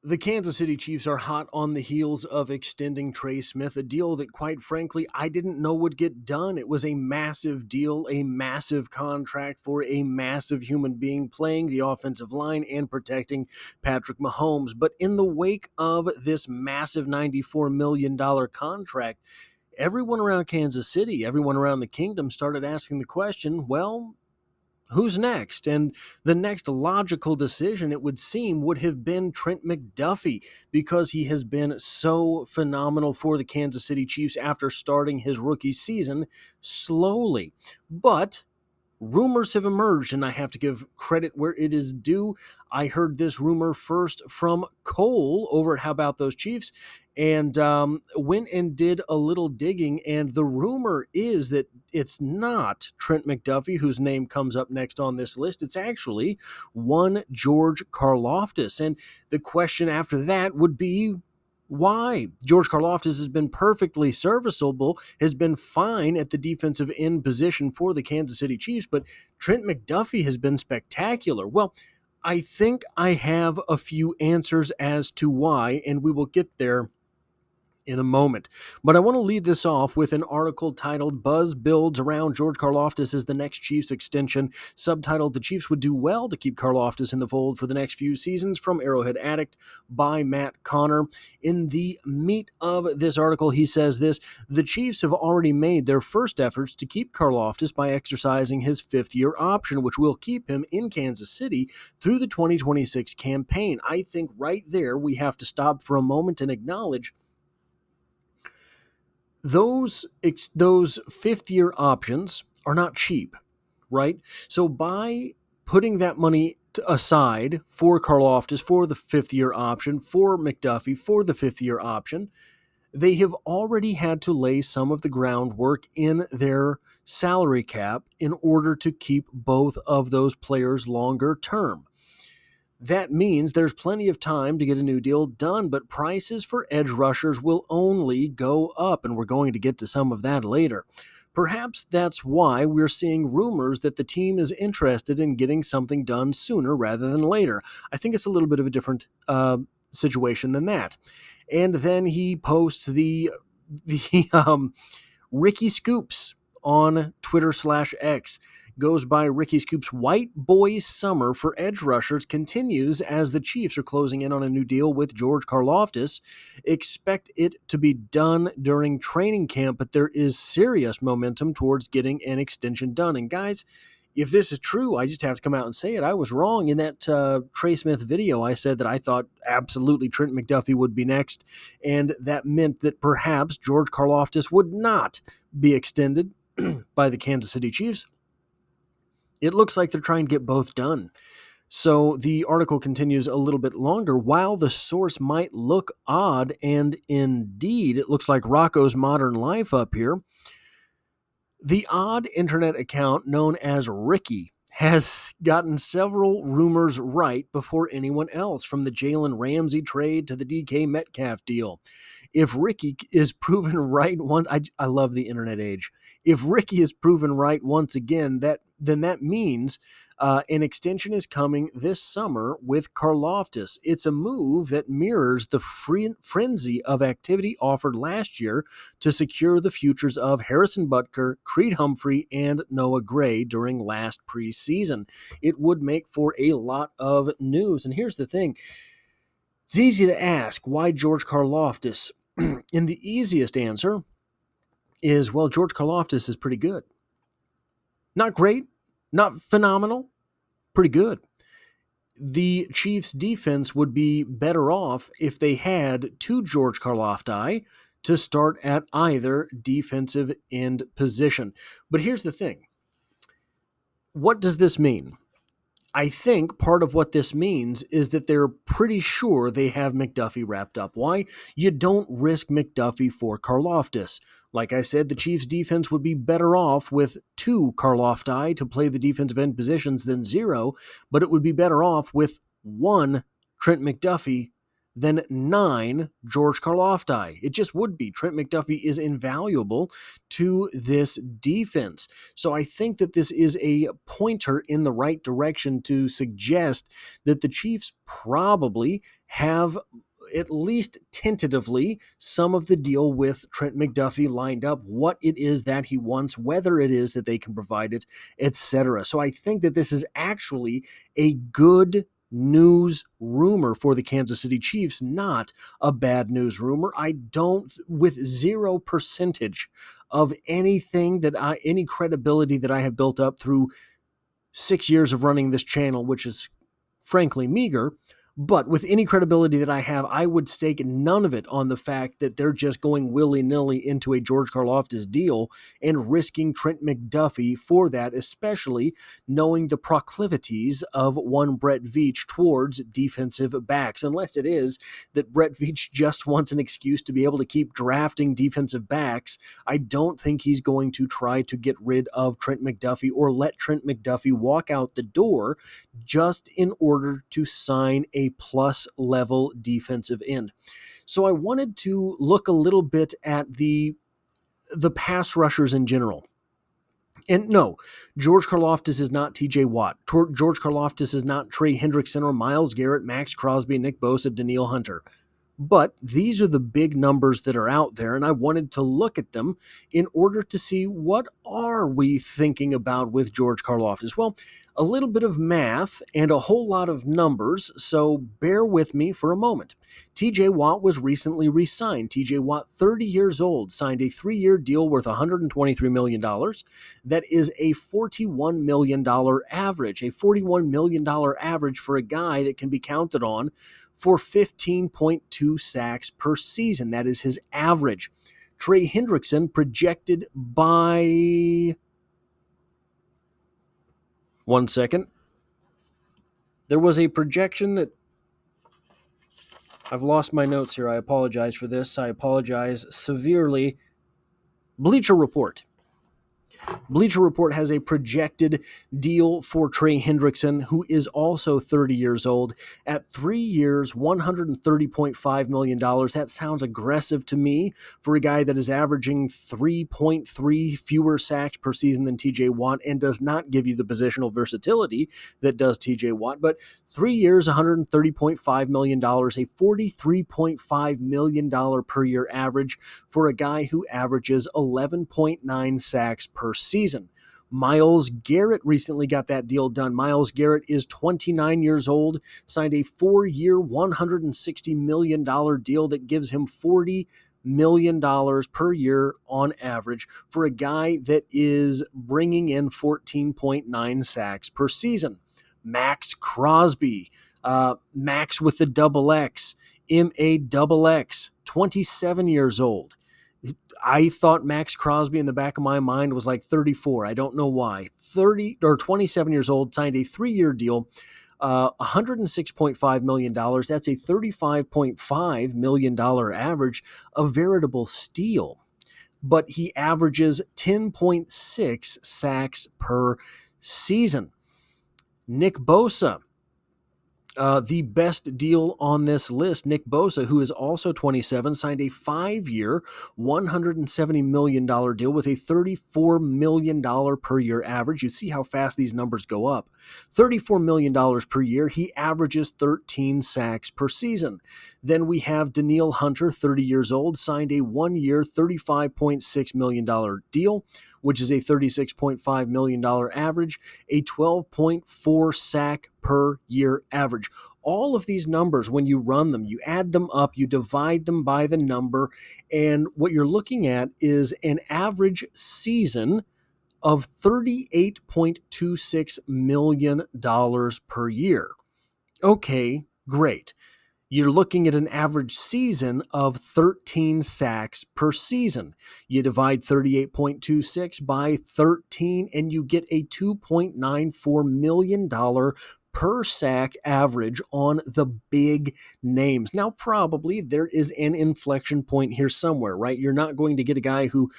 The Kansas City Chiefs are hot on the heels of extending Trey Smith, a deal that, quite frankly, I didn't know would get done. It was a massive deal, a massive contract for a massive human being playing the offensive line and protecting Patrick Mahomes. But in the wake of this massive $94 million contract, everyone around Kansas City, everyone around the kingdom started asking the question, well, who's next? And the next logical decision, it would seem, would have been Trent McDuffie, because he has been so phenomenal for the Kansas City Chiefs after starting his rookie season slowly. But rumors have emerged, and I have to give credit where it is due. I heard this rumor first from Cole over at How About Those Chiefs, and went and did a little digging, and the rumor is that it's not Trent McDuffie whose name comes up next on this list. It's actually one George Karlaftis, and the question after that would be, why? George Karlaftis has been perfectly serviceable, has been fine at the defensive end position for the Kansas City Chiefs, but Trent McDuffie has been spectacular. Well, I think I have a few answers as to why, and we will get there in a moment. But I want to lead this off with an article titled "Buzz Builds Around George Karlaftis as the Next Chiefs Extension," subtitled "The Chiefs Would Do Well to Keep Karlaftis in the Fold for the Next Few Seasons," from Arrowhead Addict by Matt Connor. In the meat of this article, he says this: "The Chiefs have already made their first efforts to keep Karlaftis by exercising his fifth-year option, which will keep him in Kansas City through the 2026 campaign." I think right there we have to stop for a moment and acknowledge those fifth-year options are not cheap, right? So by putting that money aside for Karlaftis, for the fifth-year option, for McDuffie, for the fifth-year option, they have already had to lay some of the groundwork in their salary cap in order to keep both of those players longer term. That means there's plenty of time to get a new deal done, but prices for edge rushers will only go up, and we're going to get to some of that later. Perhaps that's why we're seeing rumors that the team is interested in getting something done sooner rather than later. I think it's a little bit of a different situation than that. And then he posts the Ricky Scoops on Twitter/X. Goes by Ricky Scoops. "White boy summer for edge rushers continues as the Chiefs are closing in on a new deal with George Karlaftis. Expect it to be done during training camp, but there is serious momentum towards getting an extension done." And guys, if this is true, I just have to come out and say it. I was wrong in that Trey Smith video. I said that I thought absolutely Trent McDuffie would be next, and that meant that perhaps George Karlaftis would not be extended by the Kansas City Chiefs. It looks like they're trying to get both done. So the article continues a little bit longer. "While the source might look odd, and indeed it looks like Rocco's Modern Life up here, the odd internet account known as Ricky has gotten several rumors right before anyone else, from the Jalen Ramsey trade to the DK Metcalf deal. If Ricky is proven right once," I love the internet age. "If Ricky is proven right once again, then that means an extension is coming this summer with Karlaftis. It's a move that mirrors the frenzy of activity offered last year to secure the futures of Harrison Butker, Creed Humphrey, and Noah Gray during last preseason. It would make for a lot of news." And here's the thing. It's easy to ask, why George Karlaftis? And the easiest answer is, well, George Karlaftis is pretty good. Not great, not phenomenal, pretty good. The Chiefs' defense would be better off if they had two George Karlaftis to start at either defensive end position. But here's the thing. What does this mean? I think part of what this means is that they're pretty sure they have McDuffie wrapped up. Why? You don't risk McDuffie for Karlaftis. Like I said, the Chiefs' defense would be better off with two Karlaftis to play the defensive end positions than zero, but it would be better off with one Trent McDuffie then 9 George Karlaftis. It just would be. Trent McDuffie is invaluable to this defense. So I think that this is a pointer in the right direction to suggest that the Chiefs probably have, at least tentatively, some of the deal with Trent McDuffie lined up, what it is that he wants, whether it is that they can provide it, etc. So I think that this is actually a good news rumor for the Kansas City Chiefs, not a bad news rumor. I don't, with 0% of anything that any credibility that I have built up through 6 years of running this channel, which is frankly meager, but with any credibility that I have, I would stake none of it on the fact that they're just going willy-nilly into a George Karlaftis deal and risking Trent McDuffie for that, especially knowing the proclivities of one Brett Veach towards defensive backs, unless it is that Brett Veach just wants an excuse to be able to keep drafting defensive backs. I don't think he's going to try to get rid of Trent McDuffie or let Trent McDuffie walk out the door just in order to sign a plus level defensive end. So I wanted to look a little bit at the pass rushers in general. And no, George Karlaftis is not TJ Watt. George Karlaftis is not Trey Hendrickson or Myles Garrett, Maxx Crosby, Nick Bosa, Danielle Hunter. But these are the big numbers that are out there, and I wanted to look at them in order to see what are we thinking about with George Karlaftis. Well, a little bit of math and a whole lot of numbers, so bear with me for a moment. TJ Watt was recently re-signed. TJ Watt, 30 years old, signed a 3-year deal worth $123 million. That is a $41 million average, a $41 million average for a guy that can be counted on for 15.2 sacks per season. That is his average. Trey Hendrickson projected by... One second. There was a projection that... I've lost my notes here. I apologize for this. I apologize severely. Bleacher Report. Bleacher Report has a projected deal for Trey Hendrickson, who is also 30 years old, at 3 years, $130.5 million. That sounds aggressive to me for a guy that is averaging 3.3 fewer sacks per season than TJ Watt and does not give you the positional versatility that does TJ Watt. But 3 years, $130.5 million, a $43.5 million per year average for a guy who averages 11.9 sacks per season. Myles Garrett recently got that deal done. Myles Garrett is 29 years old, signed a 4-year, $160 million deal that gives him $40 million per year on average for a guy that is bringing in 14.9 sacks per season. Maxx Crosby, Max with the double X, MAXX, 27 years old. I thought Maxx Crosby in the back of my mind was like 34. I don't know why. 27 years old, signed a 3-year deal, $106.5 million. That's a $35.5 million average, a veritable steal. But he averages 10.6 sacks per season. Nick Bosa, the best deal on this list, Nick Bosa, who is also 27, signed a 5-year, $170 million deal with a $34 million per year average. You see how fast these numbers go up. $34 million per year. He averages 13 sacks per season. Then we have Danielle Hunter, 30 years old, signed a 1-year, $35.6 million deal, which is a $36.5 million average, a 12.4 sack per year average. All of these numbers, when you run them, you add them up, you divide them by the number, and what you're looking at is an average season of $38.26 million per year. Okay, great. You're looking at an average season of 13 sacks per season. You divide 38.26 by 13 and you get a $2.94 million per sack average on the big names. Now, probably there is an inflection point here somewhere, right? You're not going to get a guy who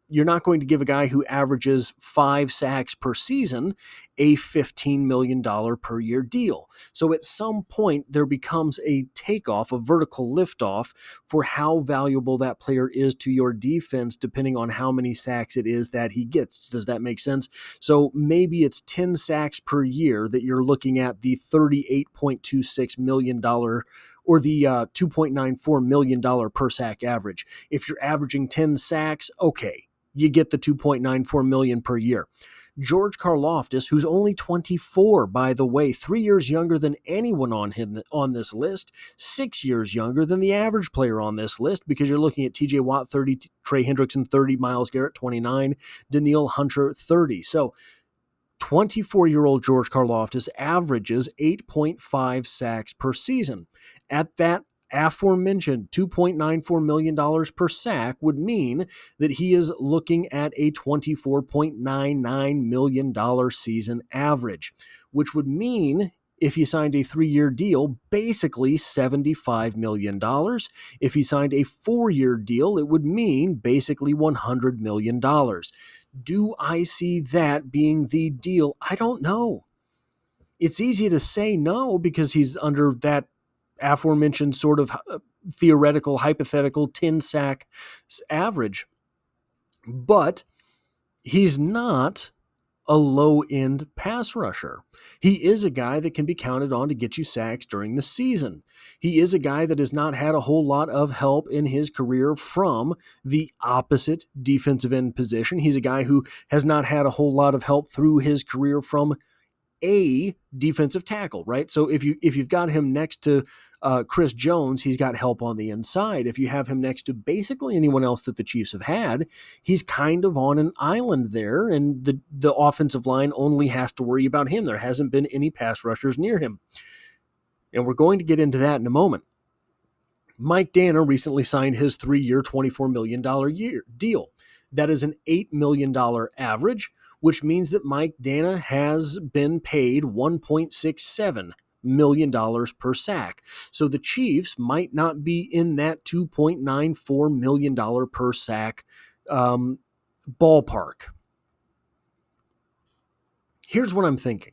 you're not going to give a guy who averages 5 sacks per season a $15 million per year deal. So at some point, there becomes a takeoff, a vertical liftoff for how valuable that player is to your defense, depending on how many sacks it is that he gets. Does that make sense? So maybe it's 10 sacks per year that you're looking at the $38.26 million or the $2.94 million per sack average. If you're averaging 10 sacks, okay, you get the $2.94 million per year. George Karlaftis, who's only 24, by the way, 3 years younger than anyone on this list, 6 years younger than the average player on this list, because you're looking at TJ Watt 30, Trey Hendrickson 30, Myles Garrett 29, Danielle Hunter 30. So 24-year-old George Karlaftis averages 8.5 sacks per season. At that aforementioned $2.94 million per sack would mean that he is looking at a $24.99 million season average, which would mean, if he signed a 3-year deal, basically $75 million. If he signed a 4-year deal, it would mean basically $100 million. Do I see that being the deal? I don't know. It's easy to say no because he's under that aforementioned sort of theoretical, hypothetical 10 sack average. But he's not a low-end pass rusher. He is a guy that can be counted on to get you sacks during the season. He is a guy that has not had a whole lot of help in his career from the opposite defensive end position. He's a guy who has not had a whole lot of help through his career from a defensive tackle, right? So if you've got him next to Chris Jones, he's got help on the inside. If you have him next to basically anyone else that the Chiefs have had, he's kind of on an island there, and the offensive line only has to worry about him. There hasn't been any pass rushers near him. And we're going to get into that in a moment. Mike Danna recently signed his 3-year, $24 million deal. That is an $8 million average, which means that Mike Danna has been paid $1.67 million per sack. So the Chiefs might not be in that $2.94 million per sack ballpark. Here's what I'm thinking.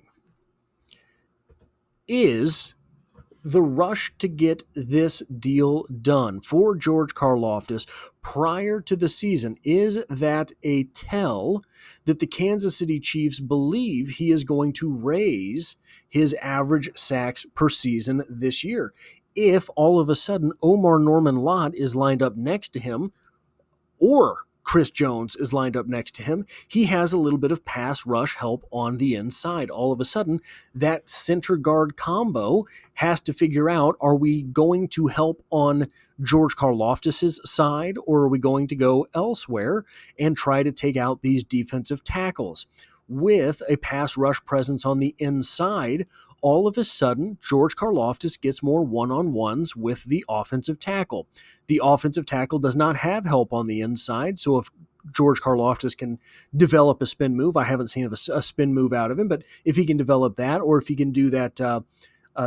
Is the rush to get this deal done for George Karlaftis prior to the season, is that a tell that the Kansas City Chiefs believe he is going to raise his average sacks per season this year? If all of a sudden Omar Norman Lott is lined up next to him, or Chris Jones is lined up next to him, he has a little bit of pass rush help on the inside. All of a sudden, that center guard combo has to figure out, are we going to help on George Karlaftis' side, or are we going to go elsewhere and try to take out these defensive tackles? With a pass rush presence on the inside, all of a sudden, George Karlaftis gets more one-on-ones with the offensive tackle. The offensive tackle does not have help on the inside, so if George Karlaftis can develop a spin move, I haven't seen a spin move out of him, but if he can develop that, or if he can do that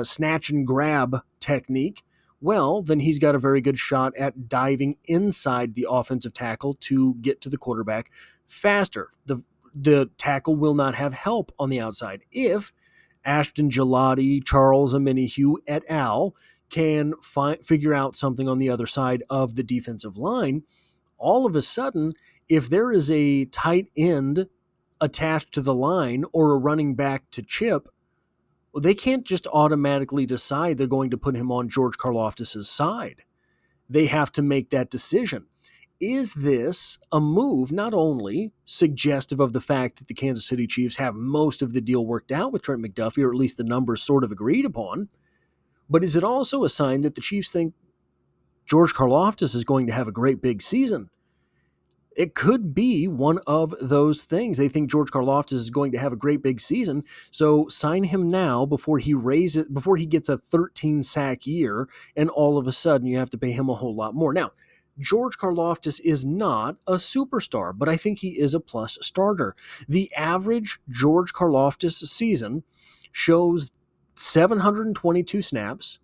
snatch and grab technique, well, then he's got a very good shot at diving inside the offensive tackle to get to the quarterback faster. The tackle will not have help on the outside. If Ashton Gelati, Charles Omenihu, et al. Can figure out something on the other side of the defensive line, all of a sudden, if there is a tight end attached to the line or a running back to chip, well, they can't just automatically decide they're going to put him on George Karlaftis' side. They have to make that decision. Is this a move not only suggestive of the fact that the Kansas City Chiefs have most of the deal worked out with Trent McDuffie, or at least the numbers sort of agreed upon, but is it also a sign that the Chiefs think George Karlaftis is going to have a great big season? It could be one of those things. They think George Karlaftis is going to have a great big season, so sign him now before he gets a 13-sack year, and all of a sudden you have to pay him a whole lot more. Now, George Karlaftis is not a superstar, but I think he is a plus starter. The average George Karlaftis season shows 722 snaps,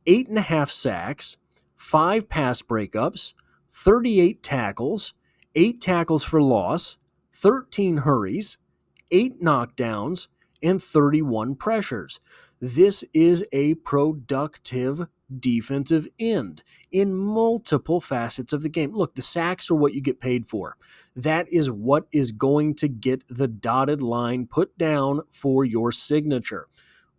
8.5 sacks, 5 pass breakups, 38 tackles, 8 tackles for loss, 13 hurries, 8 knockdowns, and 31 pressures. This is a productive defensive end in multiple facets of the game. Look, the sacks are what you get paid for. That is what is going to get the dotted line put down for your signature.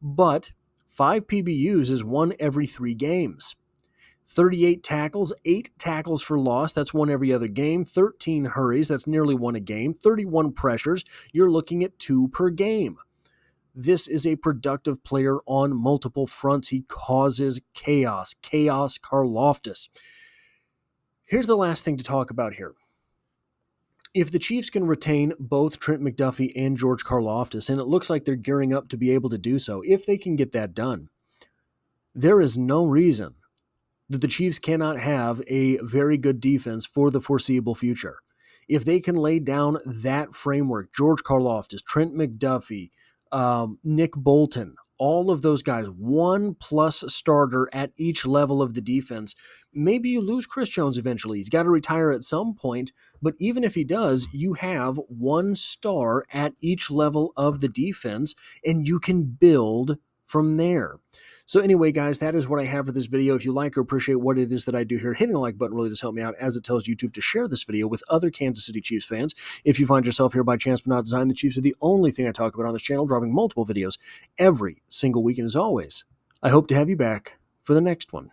But 5 PBUs is one every 3 games. 38 tackles, 8 tackles for loss, that's one every other game. 13 hurries, that's nearly one a game. 31 pressures, you're looking at 2 per game. This is a productive player on multiple fronts. He causes chaos. Chaos Karlaftis. Here's the last thing to talk about here. If the Chiefs can retain both Trent McDuffie and George Karlaftis, and it looks like they're gearing up to be able to do so, if they can get that done, there is no reason that the Chiefs cannot have a very good defense for the foreseeable future. If they can lay down that framework, George Karlaftis, Trent McDuffie, Nick Bolton, all of those guys, 1+ starter at each level of the defense. Maybe you lose Chris Jones eventually. He's got to retire at some point, but even if he does, you have 1 star at each level of the defense, and you can build from there. So anyway, guys, that is what I have for this video. If you like or appreciate what it is that I do here, hitting the like button really does help me out, as it tells YouTube to share this video with other Kansas City Chiefs fans. If you find yourself here by chance but not design, the Chiefs are the only thing I talk about on this channel, dropping multiple videos every single week. And as always, I hope to have you back for the next one.